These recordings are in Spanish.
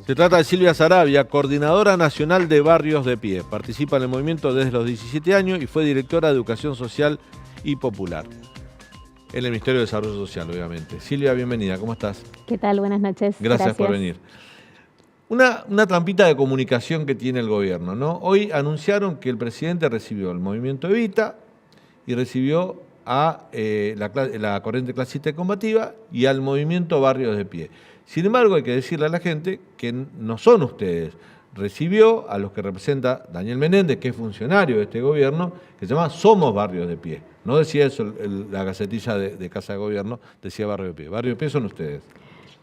Se trata de Silvia Saravia, coordinadora nacional de Barrios de Pie. Participa en el movimiento desde los 17 años y fue directora de Educación Social y Popular. En el Ministerio de Desarrollo Social, obviamente. Silvia, bienvenida, ¿cómo estás? ¿Qué tal? Buenas noches. Gracias por venir. Una trampita de comunicación que tiene el gobierno, ¿no? Hoy anunciaron que el presidente recibió el movimiento Evita y recibió a la corriente clasista y combativa y al movimiento Barrios de Pie. Sin embargo, hay que decirle a la gente que no son ustedes. Recibió a los que representa Daniel Menéndez, que es funcionario de este gobierno, que se llama Somos Barrios de Pie. No decía eso la gacetilla de Casa de Gobierno, decía Barrios de Pie. Barrios de Pie son ustedes.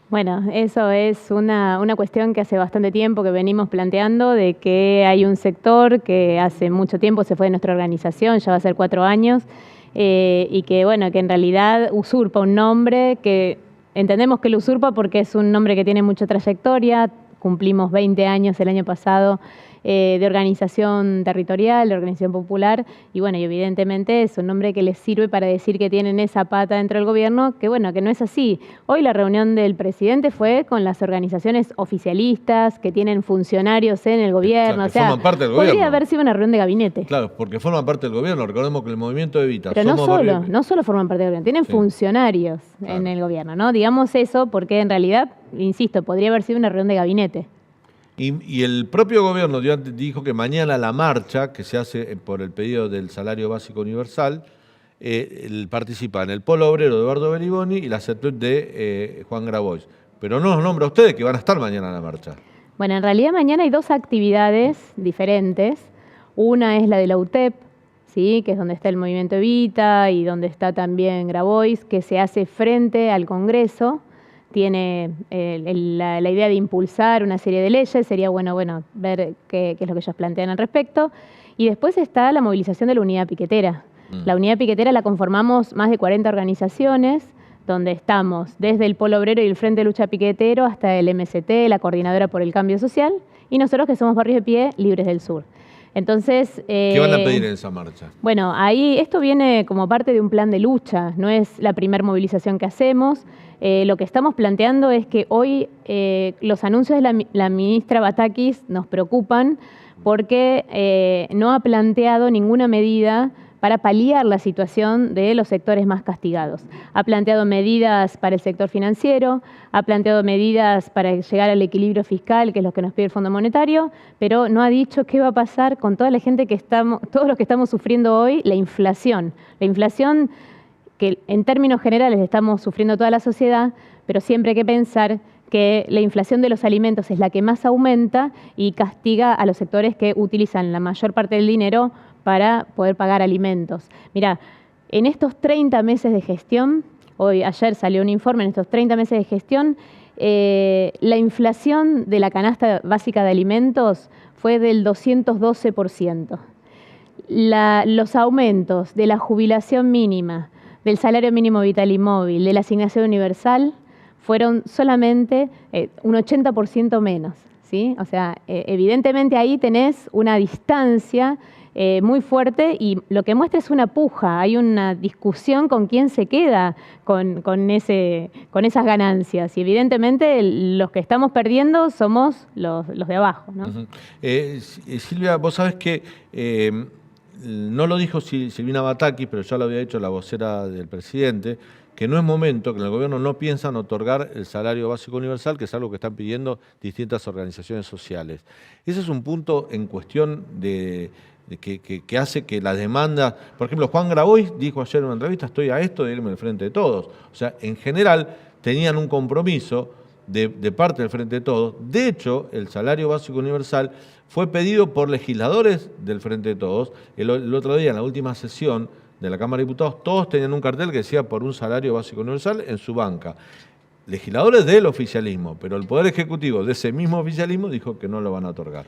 Bueno, eso es una cuestión que hace bastante tiempo que venimos planteando, de que hay un sector que hace mucho tiempo se fue de nuestra organización, ya va a ser 4 años, y que, bueno, que en realidad usurpa un nombre que entendemos que lo usurpa porque es un nombre que tiene mucha trayectoria. Cumplimos 20 años el año pasado de organización territorial, de organización popular, y bueno, y evidentemente es un nombre que les sirve para decir que tienen esa pata dentro del gobierno, que bueno, que no es así. Hoy la reunión del presidente fue con las organizaciones oficialistas que tienen funcionarios en el gobierno, o sea, forman parte del gobierno. Podría haber sido una reunión de gabinete. Claro, porque forman parte del gobierno. Recordemos que el movimiento Evita. Pero no solo forman parte del gobierno, tienen funcionarios en el gobierno, ¿no? Digamos eso porque en realidad, insisto, podría haber sido una reunión de gabinete. Y el propio gobierno dijo que mañana la marcha que se hace por el pedido del salario básico universal participa en el Polo Obrero de Eduardo Beriboni y la CETUC de Juan Grabois. Pero no los nombra a ustedes que van a estar mañana en la marcha. Bueno, en realidad mañana hay 2 actividades diferentes. Una es la de la UTEP, ¿sí? Que es donde está el movimiento Evita y donde está también Grabois, que se hace frente al Congreso. Tiene la idea de impulsar una serie de leyes, sería bueno ver qué es lo que ellos plantean al respecto. Y después está la movilización de la unidad piquetera. La unidad piquetera la conformamos más de 40 organizaciones, donde estamos desde el Polo Obrero y el Frente de Lucha Piquetero hasta el MST, la Coordinadora por el Cambio Social, y nosotros que somos Barrios de Pie, Libres del Sur. Entonces, ¿qué van a pedir en esa marcha? Bueno, ahí esto viene como parte de un plan de lucha, no es la primera movilización que hacemos. Lo que estamos planteando es que hoy los anuncios de la ministra Batakis nos preocupan porque no ha planteado ninguna medida para paliar la situación de los sectores más castigados. Ha planteado medidas para el sector financiero, ha planteado medidas para llegar al equilibrio fiscal, que es lo que nos pide el Fondo Monetario, pero no ha dicho qué va a pasar con toda la gente todos los que estamos sufriendo hoy, la inflación. La inflación que en términos generales estamos sufriendo toda la sociedad, pero siempre hay que pensar que la inflación de los alimentos es la que más aumenta y castiga a los sectores que utilizan la mayor parte del dinero para poder pagar alimentos. Mira, en estos 30 meses de gestión, ayer salió un informe, en estos 30 meses de gestión, la inflación de la canasta básica de alimentos fue del 212%. Los aumentos de la jubilación mínima, del salario mínimo vital y móvil, de la asignación universal, fueron solamente un 80% menos, ¿sí? O sea, evidentemente ahí tenés una distancia muy fuerte y lo que muestra es una puja, hay una discusión con quién se queda con esas ganancias y evidentemente los que estamos perdiendo somos los de abajo, ¿no? Silvia, vos sabés que no lo dijo Silvina Batakis, pero ya lo había dicho la vocera del presidente, que no es momento, que en el gobierno no piensan otorgar el salario básico universal, que es algo que están pidiendo distintas organizaciones sociales. Ese es un punto en cuestión que hace que la demanda... Por ejemplo, Juan Grabois dijo ayer en una entrevista, estoy a esto de irme al Frente de Todos. O sea, en general tenían un compromiso de parte del Frente de Todos. De hecho, el salario básico universal fue pedido por legisladores del Frente de Todos. El otro día, en la última sesión de la Cámara de Diputados, todos tenían un cartel que decía por un salario básico universal en su banca. Legisladores del oficialismo, pero el Poder Ejecutivo de ese mismo oficialismo dijo que no lo van a otorgar.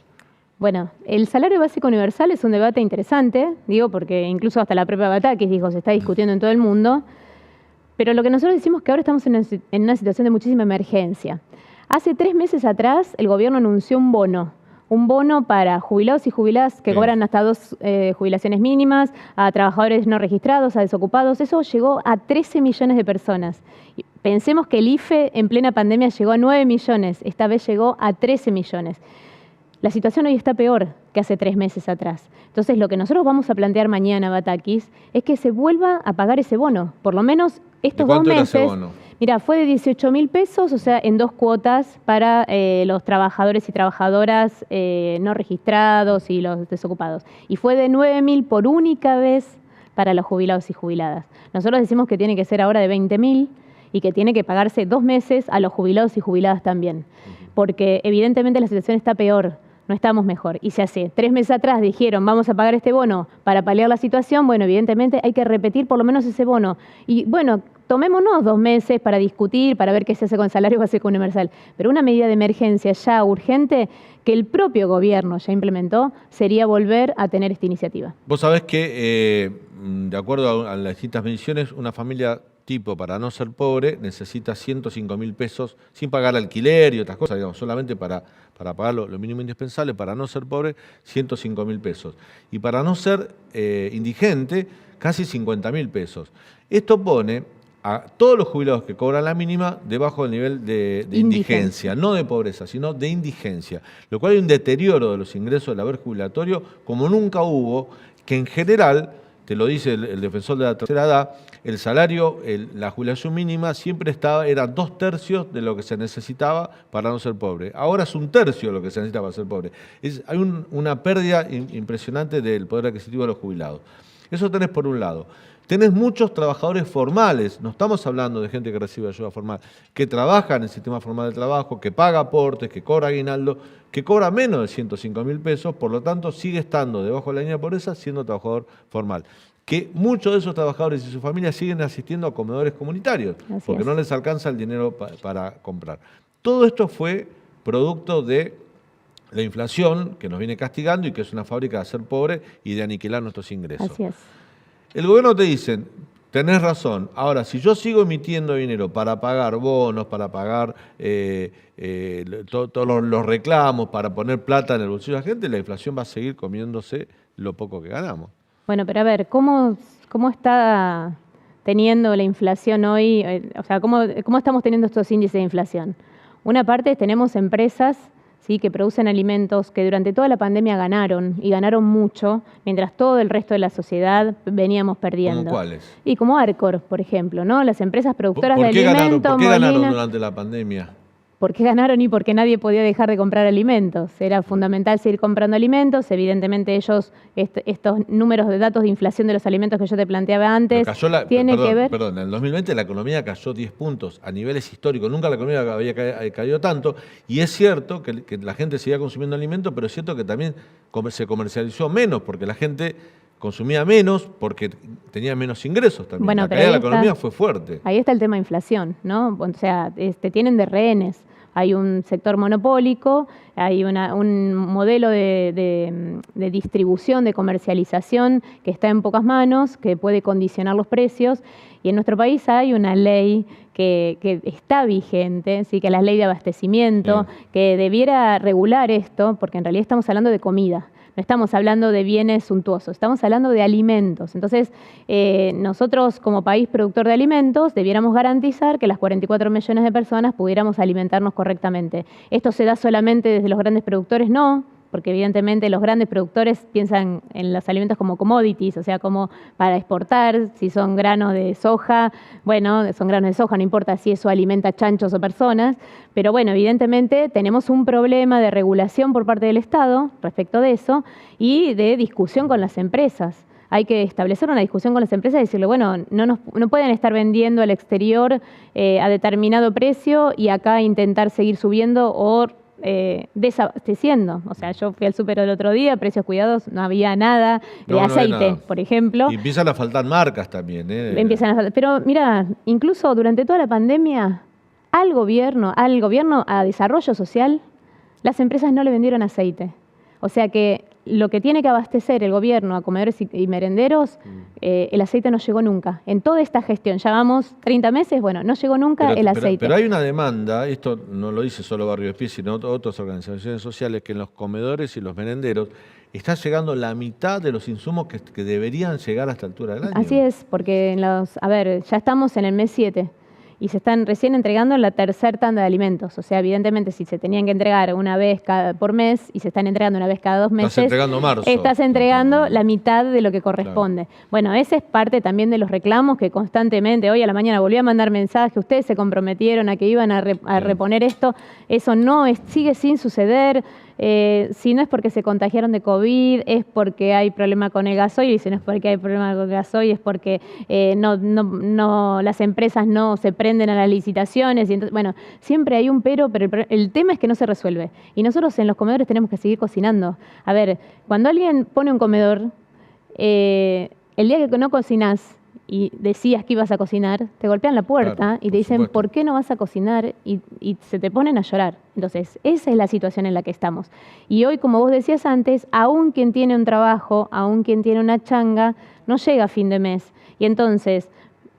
Bueno, el salario básico universal es un debate interesante, digo, porque incluso hasta la propia Batakis dijo, se está discutiendo en todo el mundo, pero lo que nosotros decimos es que ahora estamos en una situación de muchísima emergencia. Hace 3 meses atrás el gobierno anunció un bono para jubilados y jubiladas que cobran hasta 2 jubilaciones mínimas, a trabajadores no registrados, a desocupados. Eso llegó a 13 millones de personas. Pensemos que el IFE en plena pandemia llegó a 9 millones, esta vez llegó a 13 millones. La situación hoy está peor que hace 3 meses atrás. Entonces, lo que nosotros vamos a plantear mañana, Batakis, es que se vuelva a pagar ese bono. Por lo menos estos 2 meses. ¿Cuánto era ese bono? Mira, fue de 18.000 pesos, o sea, en 2 cuotas para los trabajadores y trabajadoras no registrados y los desocupados. Y fue de 9.000 por única vez para los jubilados y jubiladas. Nosotros decimos que tiene que ser ahora de 20.000 y que tiene que pagarse 2 meses a los jubilados y jubiladas también. Porque evidentemente la situación está peor. No estamos mejor. Y si hace 3 meses atrás dijeron vamos a pagar este bono para paliar la situación, bueno, evidentemente hay que repetir por lo menos ese bono. Y bueno, tomémonos 2 meses para discutir, para ver qué se hace con el salario básico universal. Pero una medida de emergencia ya urgente que el propio gobierno ya implementó sería volver a tener esta iniciativa. Vos sabés que, de acuerdo a las distintas mediciones, una familia tipo, para no ser pobre, necesita 105.000 pesos sin pagar alquiler y otras cosas, digamos, solamente para pagar lo mínimo indispensable. Para no ser pobre, 105.000 pesos. Y para no ser indigente, casi 50.000 pesos. Esto pone a todos los jubilados que cobran la mínima debajo del nivel de indigencia, no de pobreza, sino de indigencia, lo cual hay un deterioro de los ingresos del haber jubilatorio como nunca hubo, que en general, te lo dice el defensor de la tercera edad, el salario, la jubilación mínima siempre era 2/3 de lo que se necesitaba para no ser pobre. Ahora es 1/3 de lo que se necesita para ser pobre. Hay una pérdida impresionante del poder adquisitivo de los jubilados. Eso tenés por un lado. Tenés muchos trabajadores formales, no estamos hablando de gente que recibe ayuda formal, que trabaja en el sistema formal de trabajo, que paga aportes, que cobra aguinaldo, que cobra menos de 105.000 pesos, por lo tanto sigue estando debajo de la línea de pobreza siendo trabajador formal. Que muchos de esos trabajadores y sus familias siguen asistiendo a comedores comunitarios, porque no les alcanza el dinero para comprar. Todo esto fue producto de la inflación que nos viene castigando y que es una fábrica de hacer pobre y de aniquilar nuestros ingresos. Así es. El gobierno te dice, tenés razón, ahora si yo sigo emitiendo dinero para pagar bonos, para pagar todos los reclamos, para poner plata en el bolsillo de la gente, la inflación va a seguir comiéndose lo poco que ganamos. Bueno, pero a ver, ¿cómo está teniendo la inflación hoy? O sea, ¿cómo estamos teniendo estos índices de inflación? Una parte, tenemos empresas, ¿sí?, que producen alimentos que durante toda la pandemia ganaron, y ganaron mucho, mientras todo el resto de la sociedad veníamos perdiendo. ¿Cómo cuáles? Y como Arcor, por ejemplo, ¿no? Las empresas productoras de alimentos. ¿Por qué ganaron durante la pandemia? ¿Por qué ganaron? Y porque nadie podía dejar de comprar alimentos. Era fundamental seguir comprando alimentos. Evidentemente ellos, estos números de datos de inflación de los alimentos que yo te planteaba antes, tiene que ver... Perdón, en el 2020 la economía cayó 10 puntos a niveles históricos. Nunca la economía había caído tanto. Y es cierto que la gente seguía consumiendo alimentos, pero es cierto que también se comercializó menos, porque la gente consumía menos porque tenía menos ingresos también. Bueno, la caída de la economía fue fuerte. Ahí está el tema de inflación, ¿no? O sea, tienen de rehenes. Hay un sector monopólico, hay un modelo de distribución, de comercialización que está en pocas manos, que puede condicionar los precios. Y en nuestro país hay una ley que está vigente, ¿sí?, que es la ley de abastecimiento, que debiera regular esto, porque en realidad estamos hablando de comida. No estamos hablando de bienes suntuosos, estamos hablando de alimentos. Entonces, nosotros como país productor de alimentos debiéramos garantizar que las 44 millones de personas pudiéramos alimentarnos correctamente. ¿Esto se da solamente desde los grandes productores? No, porque evidentemente los grandes productores piensan en los alimentos como commodities, o sea, como para exportar. Si son granos de soja, bueno, son granos de soja, no importa si eso alimenta chanchos o personas, pero bueno, evidentemente tenemos un problema de regulación por parte del Estado respecto de eso y de discusión con las empresas. Hay que establecer una discusión con las empresas y decirle, bueno, no pueden estar vendiendo al exterior a determinado precio y acá intentar seguir subiendo o desabasteciendo. O sea, yo fui al súper el otro día, precios cuidados, no había nada de aceite, por ejemplo. Y empiezan a faltar marcas también. Empiezan a faltar. Pero mira, incluso durante toda la pandemia, al gobierno, a desarrollo social, las empresas no le vendieron aceite. O sea que lo que tiene que abastecer el gobierno a comedores y merenderos, el aceite no llegó nunca. En toda esta gestión, ya vamos 30 meses, bueno, no llegó nunca el aceite. Pero hay una demanda, esto no lo dice solo Barrio Espí, sino otras organizaciones sociales, que en los comedores y los merenderos está llegando la mitad de los insumos que deberían llegar a esta altura del año. Así es, porque ya estamos en el mes 7. y se están recién entregando la tercera tanda de alimentos. O sea, evidentemente, si se tenían que entregar una vez por mes y se están entregando una vez cada 2 meses, estás entregando marzo. Estás entregando la mitad de lo que corresponde. Claro. Bueno, ese es parte también de los reclamos que constantemente, hoy a la mañana volví a mandar mensajes, ustedes se comprometieron a que iban a reponer esto, eso no sigue sin suceder. Si no es porque se contagiaron de COVID, es porque hay problema con el gasoil, y si no es porque hay problema con el gasoil, es porque las empresas no se prenden a las licitaciones. Y entonces, bueno, siempre hay un pero el tema es que no se resuelve. Y nosotros en los comedores tenemos que seguir cocinando. A ver, cuando alguien pone un comedor, el día que no cocinás y decías que ibas a cocinar, te golpean la puerta, claro, y te dicen, ¿por qué no vas a cocinar? Y se te ponen a llorar. Entonces, esa es la situación en la que estamos. Y hoy, como vos decías antes, aún quien tiene un trabajo, aún quien tiene una changa, no llega a fin de mes. Y entonces,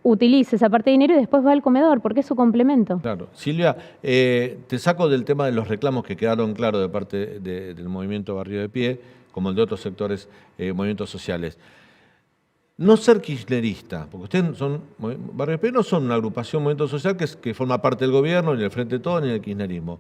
utiliza esa parte de dinero y después va al comedor, porque es su complemento. Claro. Silvia, te saco del tema de los reclamos que quedaron claros de parte del movimiento Barrio de Pie, como el de otros sectores, movimientos sociales. No ser kirchnerista, porque ustedes son, Barrio de Pie no son una agrupación, movimiento social que forma parte del gobierno, ni del Frente de Todos, ni del kirchnerismo.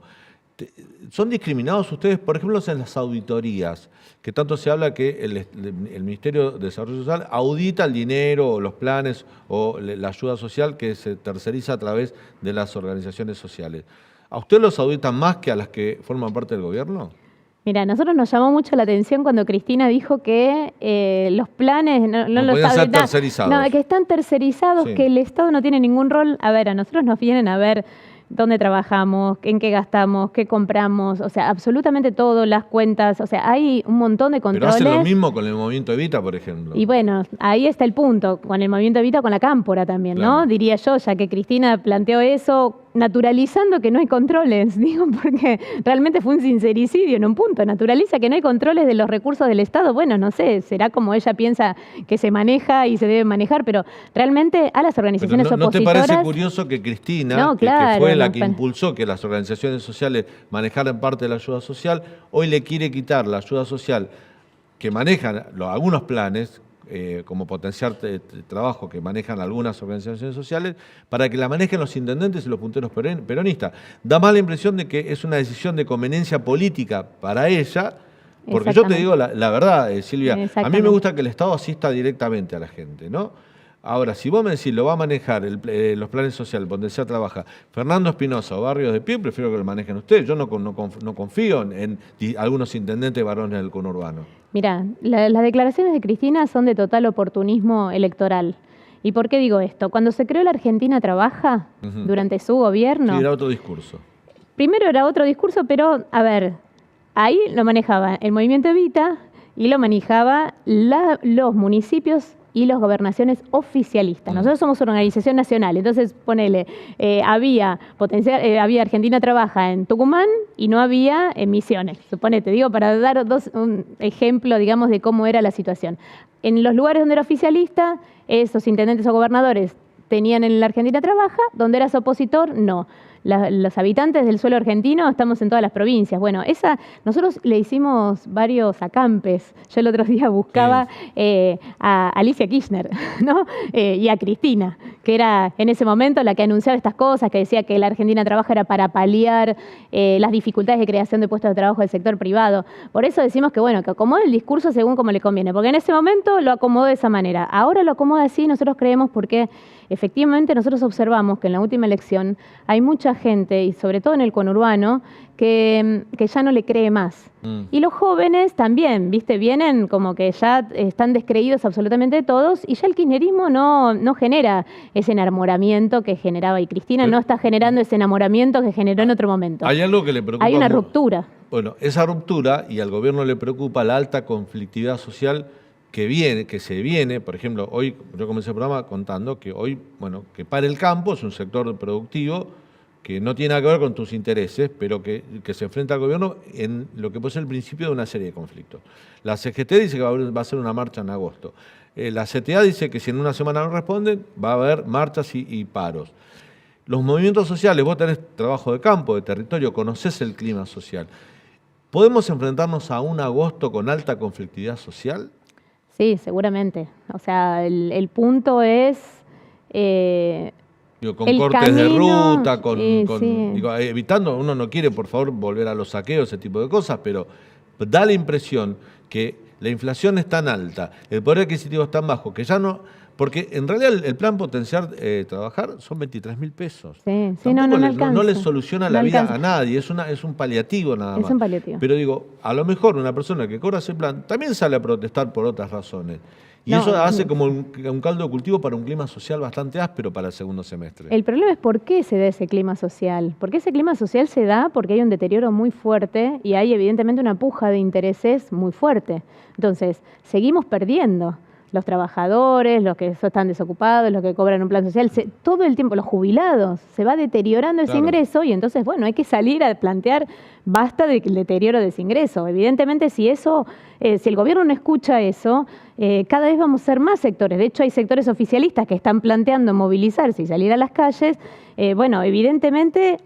¿Son discriminados ustedes, por ejemplo, en las auditorías? Que tanto se habla que el Ministerio de Desarrollo Social audita el dinero, o los planes, o la ayuda social que se terceriza a través de las organizaciones sociales. ¿A ustedes los auditan más que a las que forman parte del gobierno? Mira, a nosotros nos llamó mucho la atención cuando Cristina dijo que los planes no los podían ser tercerizados. No, que están tercerizados, sí, que el Estado no tiene ningún rol. A ver, a nosotros nos vienen a ver dónde trabajamos, en qué gastamos, qué compramos, o sea, absolutamente todo, las cuentas, o sea, hay un montón de controles. Pero hacen lo mismo con el movimiento Evita, por ejemplo. Y bueno, ahí está el punto, con el movimiento Evita, con la Cámpora también, claro, ¿no? Diría yo, ya que Cristina planteó eso, naturalizando que no hay controles, digo, porque realmente fue un sincericidio en un punto, naturaliza que no hay controles de los recursos del Estado. Bueno, no sé, será como ella piensa que se maneja y se debe manejar, pero realmente a las organizaciones opositoras... ¿No te parece curioso que Cristina, no, claro, que fue la que impulsó que las organizaciones sociales manejaran parte de la ayuda social, hoy le quiere quitar la ayuda social que manejan algunos planes, como potenciar trabajo que manejan algunas organizaciones sociales, para que la manejen los intendentes y los punteros peronistas? Da más la impresión de que es una decisión de conveniencia política para ella, porque yo te digo la verdad, Silvia, a mí me gusta que el Estado asista directamente a la gente, ¿no? Ahora, si vos me decís, lo va a manejar los planes sociales, potenciar trabaja Fernando Espinosa o Barrios de Pie, prefiero que lo manejen ustedes. Yo no confío en algunos intendentes varones del conurbano. Mirá, las declaraciones de Cristina son de total oportunismo electoral. ¿Y por qué digo esto? Cuando se creó la Argentina Trabaja, durante su gobierno... Sí, era otro discurso. Primero era otro discurso, pero, a ver, ahí lo manejaba el movimiento Evita y lo manejaba los municipios y las gobernaciones oficialistas. Nosotros somos una organización nacional, entonces ponele, había Argentina Trabaja en Tucumán y no había en Misiones, suponete, digo, para dar un ejemplo, digamos, de cómo era la situación. En los lugares donde era oficialista, esos intendentes o gobernadores tenían en la Argentina Trabaja, donde eras opositor, no. Los habitantes del suelo argentino estamos en todas las provincias. Bueno, nosotros le hicimos varios acampes. Yo el otro día buscaba a Alicia Kirchner, ¿no? Y a Cristina, que era en ese momento la que anunciaba estas cosas, que decía que la Argentina Trabaja era para paliar las dificultades de creación de puestos de trabajo del sector privado. Por eso decimos que, bueno, que acomode el discurso según como le conviene, porque en ese momento lo acomodó de esa manera. Ahora lo acomoda así, nosotros creemos, porque efectivamente nosotros observamos que en la última elección hay mucha gente, y sobre todo en el conurbano, que ya no le cree más. Y los jóvenes también, ¿viste? Vienen como que ya están descreídos absolutamente de todos, y ya el kirchnerismo no genera ese enamoramiento que generaba, y Cristina no está generando ese enamoramiento que generó en otro momento. Hay algo que le preocupa. Hay una ruptura. Bueno, esa ruptura, y al gobierno le preocupa la alta conflictividad social que se viene. Por ejemplo, hoy yo comencé el programa contando que hoy, bueno, que para el campo es un sector productivo que no tiene nada que ver con tus intereses, pero que se enfrenta al gobierno en lo que puede ser el principio de una serie de conflictos. La CGT dice que va a ser una marcha en agosto. La CTA dice que si en una semana no responden, va a haber marchas y paros. Los movimientos sociales, vos tenés trabajo de campo, de territorio, conocés el clima social. ¿Podemos enfrentarnos a un agosto con alta conflictividad social? Sí, seguramente. O sea, el punto es Digo, con El cortes de camino, ruta, sí. digo, evitando, uno no quiere, por favor, volver a los saqueos, ese tipo de cosas, pero da la impresión que la inflación es tan alta, el poder adquisitivo es tan bajo, que ya no... Porque en realidad el plan potenciar trabajar son 23.000 pesos. Sí, sí, Tampoco no alcanza. no le soluciona No la vida alcanza. a nadie, es un paliativo nada más. Es un paliativo. Pero digo, a lo mejor una persona que cobra ese plan también sale a protestar por otras razones. Y No, eso hace como un caldo de cultivo para un clima social bastante áspero para el segundo semestre. El problema es por qué se da ese clima social. Porque ese clima social se da porque hay un deterioro muy fuerte y hay evidentemente una puja de intereses muy fuerte. Entonces, seguimos perdiendo. Los trabajadores, los que están desocupados, los que cobran un plan social, todo el tiempo, los jubilados, se va deteriorando ese ingreso y entonces, bueno, hay que salir a plantear, basta del deterioro de ese ingreso. Evidentemente, si el gobierno no escucha eso, cada vez vamos a ser más sectores. De hecho, hay sectores oficialistas que están planteando movilizarse y salir a las calles. Bueno, evidentemente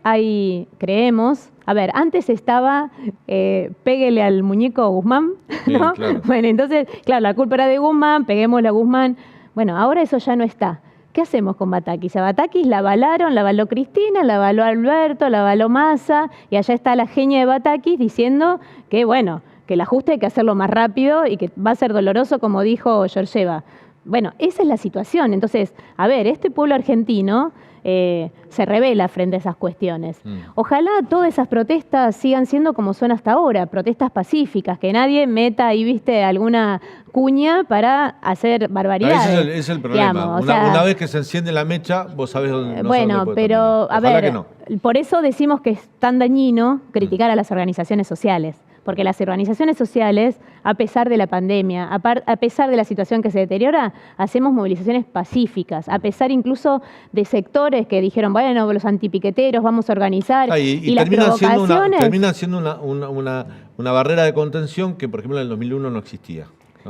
creemos... A ver, antes estaba péguele al muñeco Guzmán, ¿no? Sí, claro. Bueno, entonces, claro, la culpa era de Guzmán, peguémosle a Guzmán. Bueno, ahora eso ya no está. ¿Qué hacemos con Batakis? A Batakis la avalaron, la avaló Cristina, la avaló Alberto, la avaló Massa, y allá está la genia de Batakis diciendo que, bueno, que el ajuste hay que hacerlo más rápido y que va a ser doloroso, como dijo Georgieva. Bueno, esa es la situación. Entonces, a ver, este pueblo argentino... se revela frente a esas cuestiones. Ojalá todas esas protestas sigan siendo como son hasta ahora, protestas pacíficas, que nadie meta ahí, viste, alguna cuña para hacer barbaridades. Ese es el problema. Digamos, una vez que se enciende la mecha, vos sabés dónde bueno, puede pero terminar. a ver, no. Por eso decimos que es tan dañino criticar a las organizaciones sociales. Porque las organizaciones sociales, a pesar de la pandemia, a pesar de la situación que se deteriora, hacemos movilizaciones pacíficas, a pesar incluso de sectores que dijeron, bueno, los antipiqueteros vamos a organizar, y las provocaciones... termina siendo una barrera de contención que, por ejemplo, en el 2001 no existía.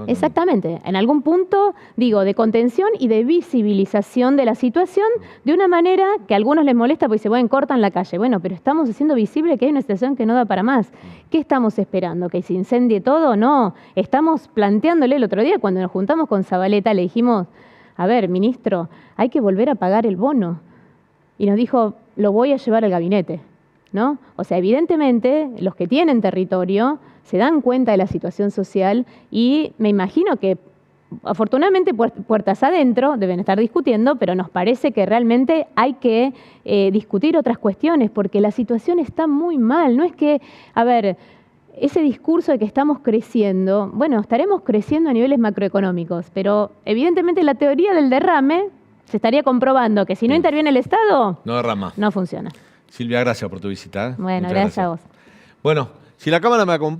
Exactamente, en algún punto, digo, de contención y de visibilización de la situación de una manera que a algunos les molesta porque se bueno, cortan la calle. Bueno, pero estamos haciendo visible que hay una situación que no da para más. ¿Qué estamos esperando? ¿Que se incendie todo? No, estamos planteándole el otro día cuando nos juntamos con Zabaleta, le dijimos, a ver, ministro, hay que volver a pagar el bono. Y nos dijo, lo voy a llevar al gabinete, ¿no? O sea, evidentemente, los que tienen territorio se dan cuenta de la situación social y me imagino que afortunadamente puertas adentro deben estar discutiendo, pero nos parece que realmente hay que discutir otras cuestiones porque la situación está muy mal. No es que, a ver, ese discurso de que estamos creciendo, bueno, estaremos creciendo a niveles macroeconómicos, pero evidentemente la teoría del derrame se estaría comprobando que si no interviene el Estado, no derrama. No funciona. Silvia, gracias por tu visita. Bueno, gracias a vos. Bueno, si la cámara me acompaña.